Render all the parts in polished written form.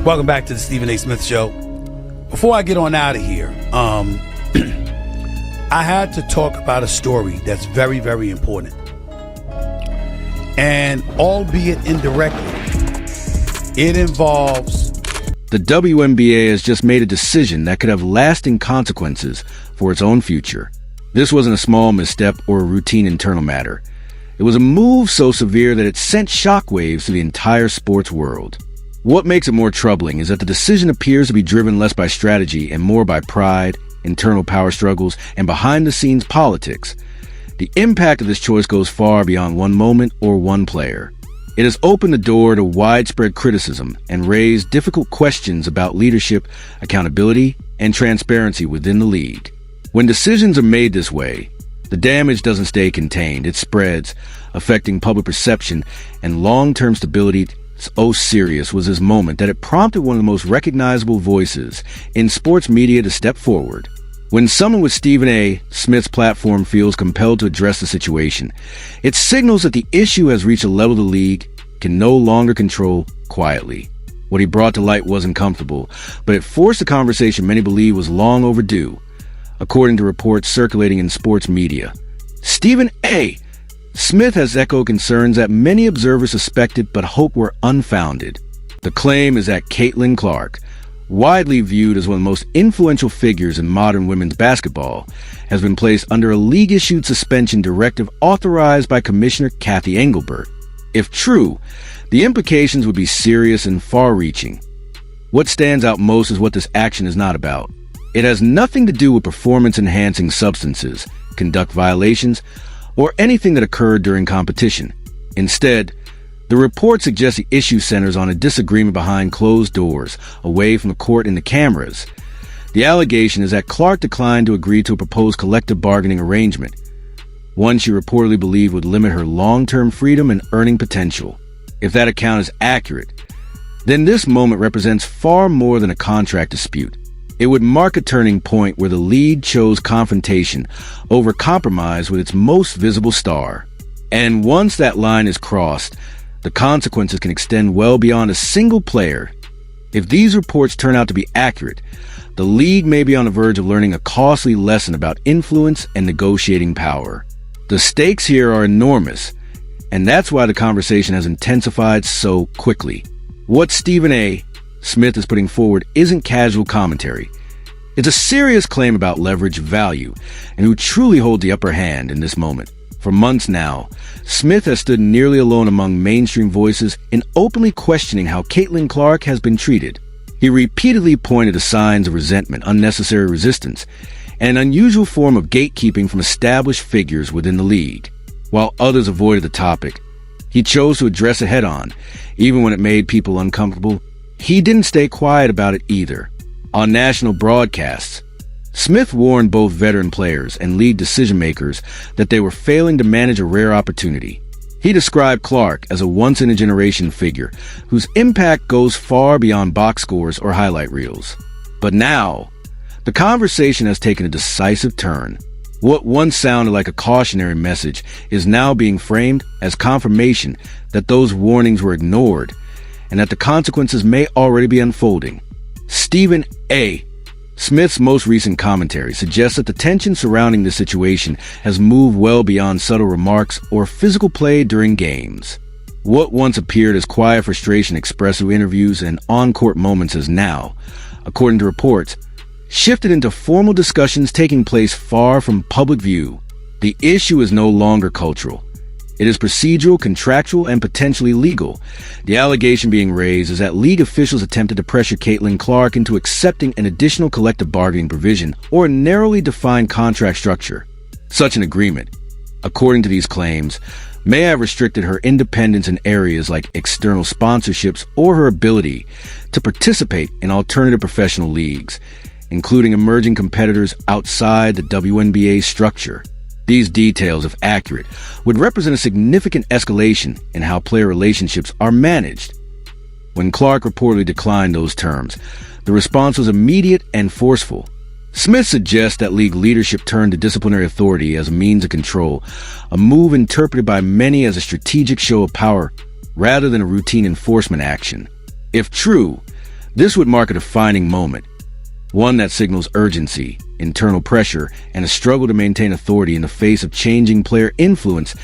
Welcome back to the Stephen A. Smith Show. Before I get on out of here, I had to talk about a story that's very, very important. And albeit indirectly, it involves... The WNBA has just made a decision that could have lasting consequences for its own future. This wasn't a small misstep or a routine internal matter. It was a move so severe that it sent shockwaves to the entire sports world. What makes it more troubling is that the decision appears to be driven less by strategy and more by pride, internal power struggles, and behind-the-scenes politics. The impact of this choice goes far beyond one moment or one player. It has opened the door to widespread criticism and raised difficult questions about leadership, accountability, and transparency within the league. When decisions are made this way, the damage doesn't stay contained. It spreads, affecting public perception and long-term stability. So serious was this moment that it prompted one of the most recognizable voices in sports media to step forward. When someone with Stephen A. Smith's platform feels compelled to address the situation, it signals that the issue has reached a level the league can no longer control quietly. What he brought to light wasn't comfortable, but it forced a conversation many believe was long overdue, according to reports circulating in sports media. Stephen A. Smith has echoed concerns that many observers suspected but hoped were unfounded. The claim is that Caitlin Clark, widely viewed as one of the most influential figures in modern women's basketball, has been placed under a league-issued suspension directive authorized by Commissioner Kathy Engelbert. If true, the implications would be serious and far-reaching. What stands out most is what this action is not about. It has nothing to do with performance-enhancing substances, conduct violations, or anything that occurred during competition. Instead, the report suggests the issue centers on a disagreement behind closed doors, away from the court and the cameras. The allegation is that Clark declined to agree to a proposed collective bargaining arrangement, one she reportedly believed would limit her long-term freedom and earning potential. If that account is accurate, then this moment represents far more than a contract dispute. It would mark a turning point where the league chose confrontation over compromise with its most visible star. And once that line is crossed, the consequences can extend well beyond a single player. If these reports turn out to be accurate, the league may be on the verge of learning a costly lesson about influence and negotiating power. The stakes here are enormous, and that's why the conversation has intensified so quickly. What Stephen A. Smith is putting forward isn't casual commentary. It's a serious claim about leverage, value, and who truly hold the upper hand in this moment. For months now, Smith has stood nearly alone among mainstream voices in openly questioning how Caitlin Clark has been treated. He repeatedly pointed to signs of resentment, unnecessary resistance, and an unusual form of gatekeeping from established figures within the league. While others avoided the topic, he chose to address it head-on, even when it made people uncomfortable. He didn't stay quiet about it either. On national broadcasts, Smith warned both veteran players and league decision-makers that they were failing to manage a rare opportunity. He described Clark as a once-in-a-generation figure whose impact goes far beyond box scores or highlight reels. But now, the conversation has taken a decisive turn. What once sounded like a cautionary message is now being framed as confirmation that those warnings were ignored and that the consequences may already be unfolding. Stephen A. Smith's most recent commentary suggests that the tension surrounding this situation has moved well beyond subtle remarks or physical play during games. What once appeared as quiet frustration expressed through interviews and on-court moments has now, according to reports, shifted into formal discussions taking place far from public view. The issue is no longer cultural. It is procedural, contractual, and potentially legal. The allegation being raised is that league officials attempted to pressure Caitlin Clark into accepting an additional collective bargaining provision or a narrowly defined contract structure. Such an agreement, according to these claims, may have restricted her independence in areas like external sponsorships or her ability to participate in alternative professional leagues, including emerging competitors outside the WNBA structure. These details, if accurate, would represent a significant escalation in how player relationships are managed. When Clark reportedly declined those terms, the response was immediate and forceful. Smith suggests that league leadership turned to disciplinary authority as a means of control, a move interpreted by many as a strategic show of power rather than a routine enforcement action. If true, This would mark a defining moment, one that signals urgency, internal pressure, and a struggle to maintain authority in the face of changing player influence.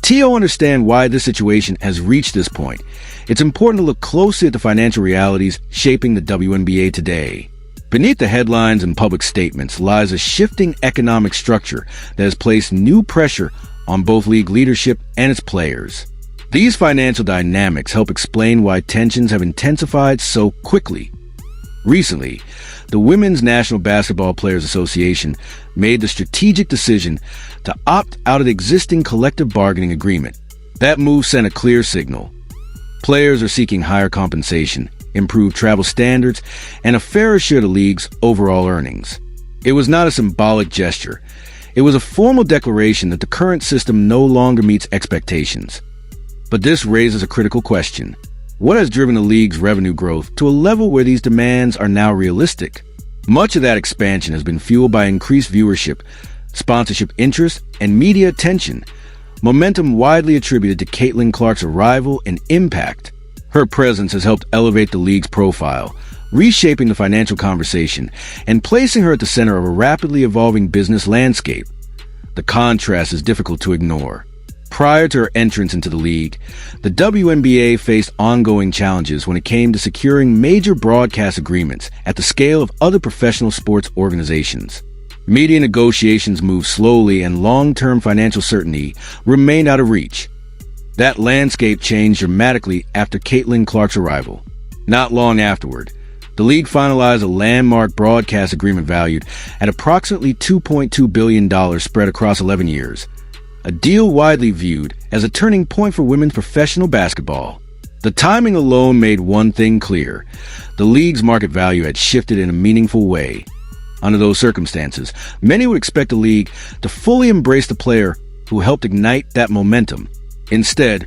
To understand why this situation has reached this point, it's important to look closely at the financial realities shaping the WNBA today. Beneath the headlines and public statements lies a shifting economic structure that has placed new pressure on both league leadership and its players. These financial dynamics help explain why tensions have intensified so quickly. Recently, the Women's National Basketball Players Association made the strategic decision to opt out of the existing collective bargaining agreement. That move sent a clear signal. Players are seeking higher compensation, improved travel standards, and a fairer share of the league's overall earnings. It was not a symbolic gesture. It was a formal declaration that the current system no longer meets expectations. But this raises a critical question. What has driven the league's revenue growth to a level where these demands are now realistic? Much of that expansion has been fueled by increased viewership, sponsorship interest, and media attention, momentum widely attributed to Caitlin Clark's arrival and impact. Her presence has helped elevate the league's profile, reshaping the financial conversation and placing her at the center of a rapidly evolving business landscape. The contrast is difficult to ignore. Prior to her entrance into the league, the WNBA faced ongoing challenges when it came to securing major broadcast agreements at the scale of other professional sports organizations. Media negotiations moved slowly and long-term financial certainty remained out of reach. That landscape changed dramatically after Caitlin Clark's arrival. Not long afterward, the league finalized a landmark broadcast agreement valued at approximately $2.2 billion spread across 11 years. A deal widely viewed as a turning point for women's professional basketball. The timing alone made one thing clear. The league's market value had shifted in a meaningful way. Under those circumstances, many would expect the league to fully embrace the player who helped ignite that momentum. Instead,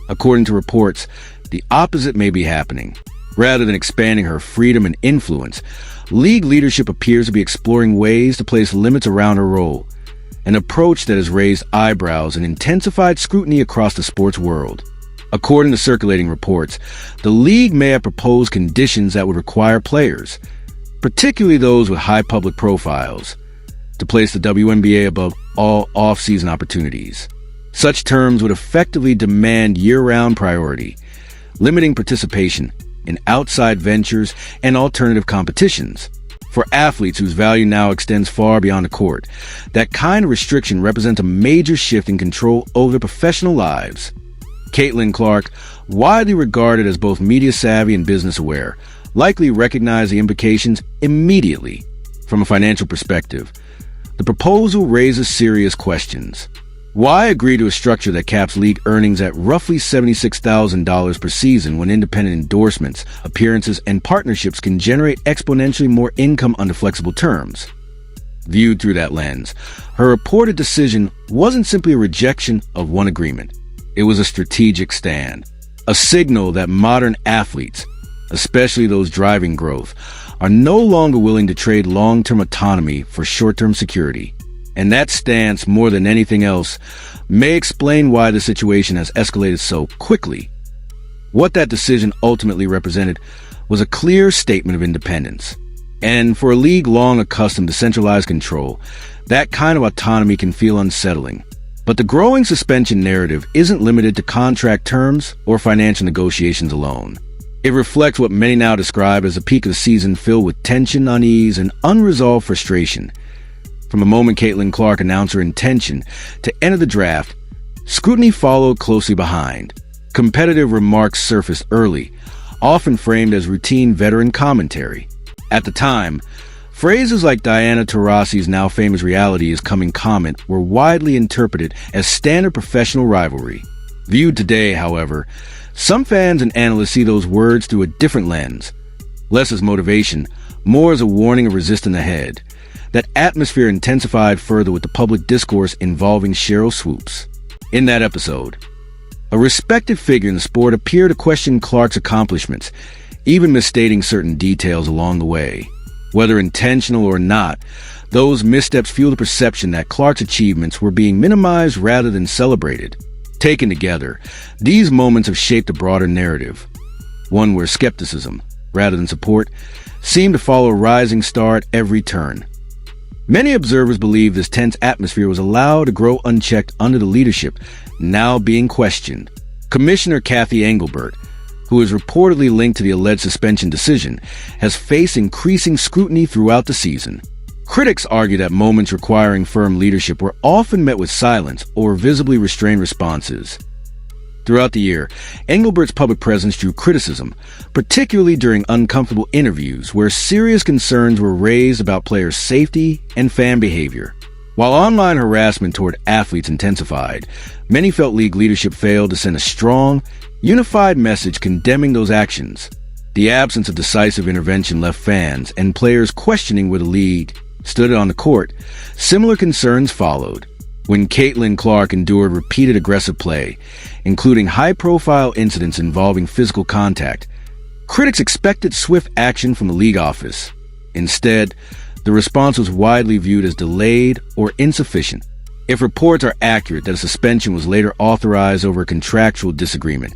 according to reports, the opposite may be happening. Rather than expanding her freedom and influence, league leadership appears to be exploring ways to place limits around her role. An approach that has raised eyebrows and intensified scrutiny across the sports world. According to circulating reports, the league may have proposed conditions that would require players, particularly those with high public profiles, to place the WNBA above all off-season opportunities. Such terms would effectively demand year-round priority, limiting participation in outside ventures and alternative competitions. For athletes whose value now extends far beyond the court, that kind of restriction represents a major shift in control over their professional lives. Caitlin Clark, widely regarded as both media savvy and business aware, likely recognized the implications immediately. From a financial perspective, the proposal raises serious questions. Why agree to a structure that caps league earnings at roughly $76,000 per season when independent endorsements, appearances, and partnerships can generate exponentially more income under flexible terms? Viewed through that lens, her reported decision wasn't simply a rejection of one agreement. It was a strategic stand, a signal that modern athletes, especially those driving growth, are no longer willing to trade long-term autonomy for short-term security. And that stance, more than anything else, may explain why the situation has escalated so quickly. What that decision ultimately represented was a clear statement of independence. And for a league long accustomed to centralized control, that kind of autonomy can feel unsettling. But the growing suspension narrative isn't limited to contract terms or financial negotiations alone. It reflects what many now describe as a peak of the season filled with tension, unease, and unresolved frustration. From the moment Caitlin Clark announced her intention to enter the draft, scrutiny followed closely behind. Competitive remarks surfaced early, often framed as routine veteran commentary. At the time, phrases like Diana Taurasi's now famous reality is coming comment were widely interpreted as standard professional rivalry. Viewed today, however, some fans and analysts see those words through a different lens. Less as motivation, more as a warning of resistance ahead. That atmosphere intensified further with the public discourse involving Sheryl Swoopes. In that episode, a respected figure in the sport appeared to question Clark's accomplishments, even misstating certain details along the way. Whether intentional or not, those missteps fueled the perception that Clark's achievements were being minimized rather than celebrated. Taken together, these moments have shaped a broader narrative, one where skepticism, rather than support, seemed to follow a rising star at every turn. Many observers believe this tense atmosphere was allowed to grow unchecked under the leadership now being questioned. Commissioner Kathy Engelbert, who is reportedly linked to the alleged suspension decision, has faced increasing scrutiny throughout the season. Critics argue that moments requiring firm leadership were often met with silence or visibly restrained responses. Throughout the year, Engelbert's public presence drew criticism, particularly during uncomfortable interviews where serious concerns were raised about players' safety and fan behavior. While online harassment toward athletes intensified, many felt league leadership failed to send a strong, unified message condemning those actions. The absence of decisive intervention left fans and players questioning where the league stood on the court. Similar concerns followed when Caitlin Clark endured repeated aggressive play, including high-profile incidents involving physical contact. Critics expected swift action from the league office. Instead, the response was widely viewed as delayed or insufficient. If reports are accurate that a suspension was later authorized over a contractual disagreement,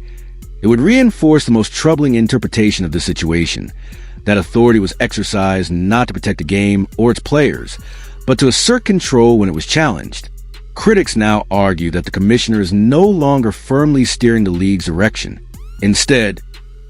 it would reinforce the most troubling interpretation of the situation, that authority was exercised not to protect the game or its players, but to assert control when it was challenged. Critics now argue that the commissioner is no longer firmly steering the league's direction. Instead,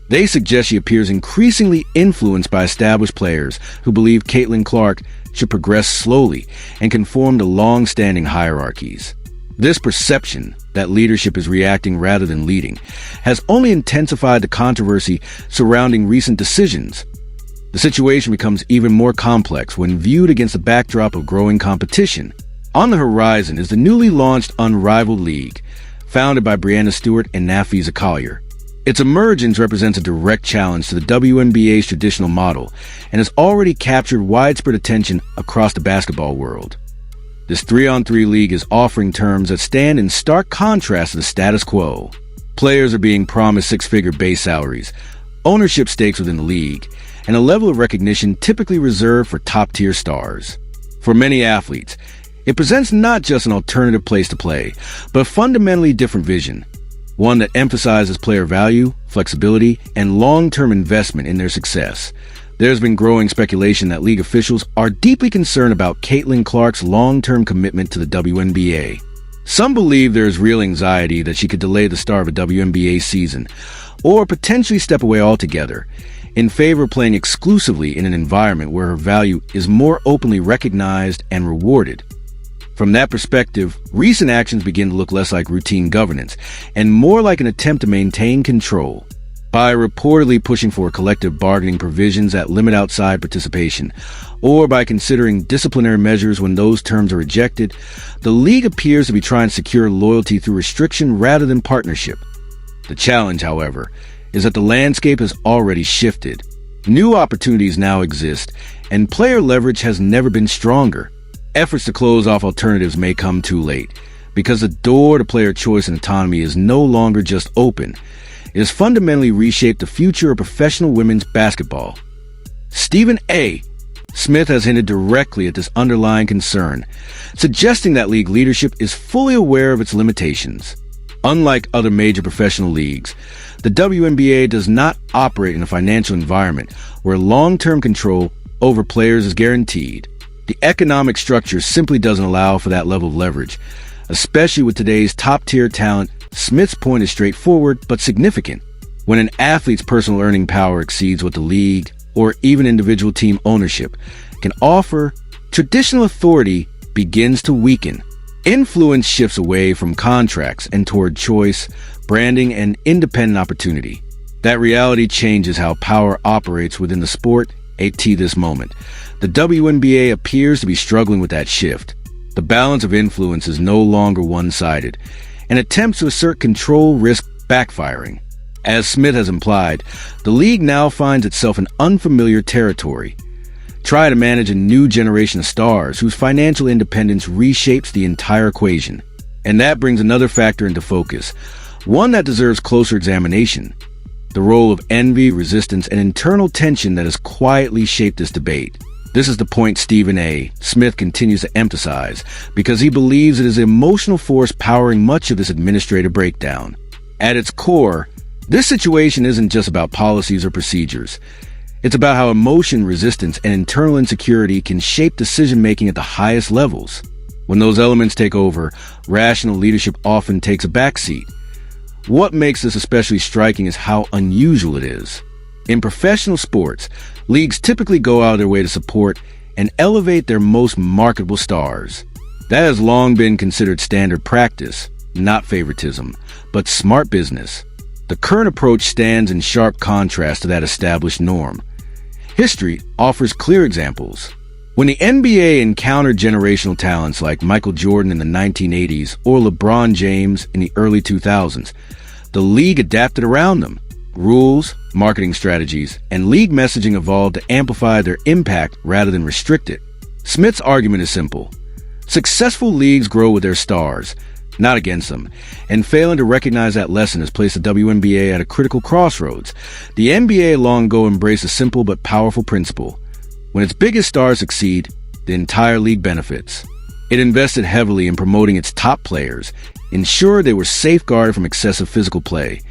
they suggest she appears increasingly influenced by established players who believe Caitlin Clark should progress slowly and conform to long-standing hierarchies. This perception that leadership is reacting rather than leading has only intensified the controversy surrounding recent decisions. The situation becomes even more complex when viewed against the backdrop of growing competition. On the horizon is the newly launched Unrivaled League, founded by Breanna Stewart and Nafisa Collier. Its emergence represents a direct challenge to the WNBA's traditional model and has already captured widespread attention across the basketball world. This 3-on-3 league is offering terms that stand in stark contrast to the status quo. Players are being promised six-figure base salaries, ownership stakes within the league, and a level of recognition typically reserved for top-tier stars. For many athletes, it presents not just an alternative place to play, but a fundamentally different vision, one that emphasizes player value, flexibility, and long-term investment in their success. There's been growing speculation that league officials are deeply concerned about Caitlin Clark's long-term commitment to the WNBA. Some believe there is real anxiety that she could delay the start of a WNBA season, or potentially step away altogether, in favor of playing exclusively in an environment where her value is more openly recognized and rewarded. From that perspective, recent actions begin to look less like routine governance and more like an attempt to maintain control. By reportedly pushing for collective bargaining provisions that limit outside participation, or by considering disciplinary measures when those terms are rejected, the league appears to be trying to secure loyalty through restriction rather than partnership. The challenge, however, is that the landscape has already shifted. New opportunities now exist, and player leverage has never been stronger. Efforts to close off alternatives may come too late, because the door to player choice and autonomy is no longer just open. It has fundamentally reshaped the future of professional women's basketball. Stephen A. Smith has hinted directly at this underlying concern, suggesting that league leadership is fully aware of its limitations. Unlike other major professional leagues, the WNBA does not operate in a financial environment where long-term control over players is guaranteed. The economic structure simply doesn't allow for that level of leverage, especially with today's top-tier talent. Smith's point is straightforward but significant. When an athlete's personal earning power exceeds what the league or even individual team ownership can offer, traditional authority begins to weaken. Influence shifts away from contracts and toward choice, branding, and independent opportunity. That reality changes how power operates within the sport at this moment. The WNBA appears to be struggling with that shift. The balance of influence is no longer one-sided, and attempts to assert control risk backfiring. As Smith has implied, the league now finds itself in unfamiliar territory. Try to manage a new generation of stars whose financial independence reshapes the entire equation. And that brings another factor into focus, one that deserves closer examination: the role of envy, resistance, and internal tension that has quietly shaped this debate. This is the point Stephen A. Smith continues to emphasize because he believes it is the emotional force powering much of this administrative breakdown. At its core, this situation isn't just about policies or procedures. It's about how emotion, resistance, and internal insecurity can shape decision-making at the highest levels. When those elements take over, rational leadership often takes a backseat. What makes this especially striking is how unusual it is. In professional sports, leagues typically go out of their way to support and elevate their most marketable stars. That has long been considered standard practice, not favoritism, but smart business. The current approach stands in sharp contrast to that established norm. History offers clear examples. When the NBA encountered generational talents like Michael Jordan in the 1980s or LeBron James in the early 2000s, the league adapted around them. Rules, marketing strategies, and league messaging evolved to amplify their impact rather than restrict it. Smith's argument is simple. Successful leagues grow with their stars, not against them, and failing to recognize that lesson has placed the WNBA at a critical crossroads. The NBA long ago embraced a simple but powerful principle. When its biggest stars succeed, the entire league benefits. It invested heavily in promoting its top players, ensured they were safeguarded from excessive physical play,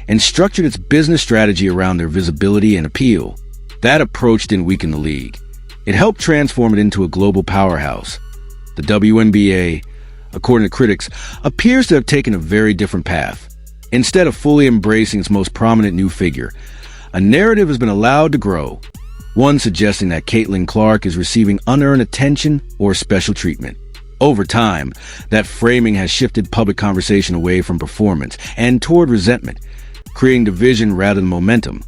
and structured its business strategy around their visibility and appeal. That approach didn't weaken the league. It helped transform it into a global powerhouse. The WNBA, according to critics, appears to have taken a very different path. Instead of fully embracing its most prominent new figure, a narrative has been allowed to grow, one suggesting that Caitlin Clark is receiving unearned attention or special treatment. Over time, that framing has shifted public conversation away from performance and toward resentment, creating division rather than momentum.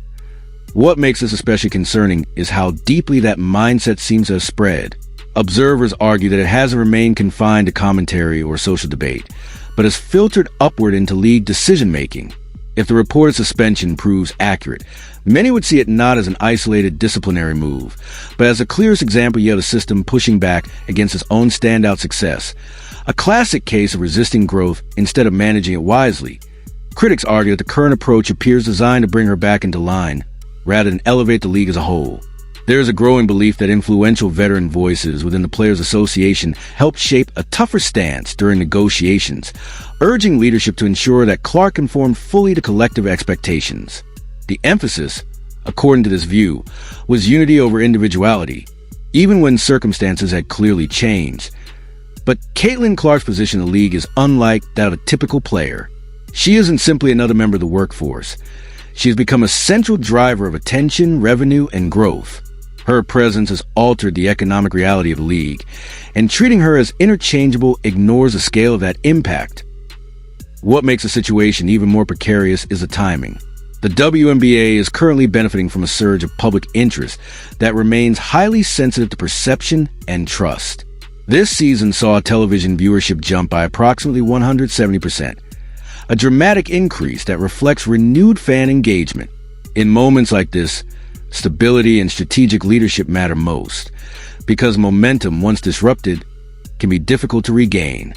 What makes this especially concerning is how deeply that mindset seems to have spread. Observers argue that it hasn't remained confined to commentary or social debate, but has filtered upward into league decision-making. If the reported suspension proves accurate, many would see it not as an isolated disciplinary move, but as the clearest example yet of a system pushing back against its own standout success. A classic case of resisting growth instead of managing it wisely. Critics argue that the current approach appears designed to bring her back into line, rather than elevate the league as a whole. There is a growing belief that influential veteran voices within the Players Association helped shape a tougher stance during negotiations, urging leadership to ensure that Clark conformed fully to collective expectations. The emphasis, according to this view, was unity over individuality, even when circumstances had clearly changed. But Caitlin Clark's position in the league is unlike that of a typical player. She isn't simply another member of the workforce. She has become a central driver of attention, revenue, and growth. Her presence has altered the economic reality of the league, and treating her as interchangeable ignores the scale of that impact. What makes the situation even more precarious is the timing. The WNBA is currently benefiting from a surge of public interest that remains highly sensitive to perception and trust. This season saw television viewership jump by approximately 170%. A dramatic increase that reflects renewed fan engagement. In moments like this, stability and strategic leadership matter most, because momentum, once disrupted, can be difficult to regain.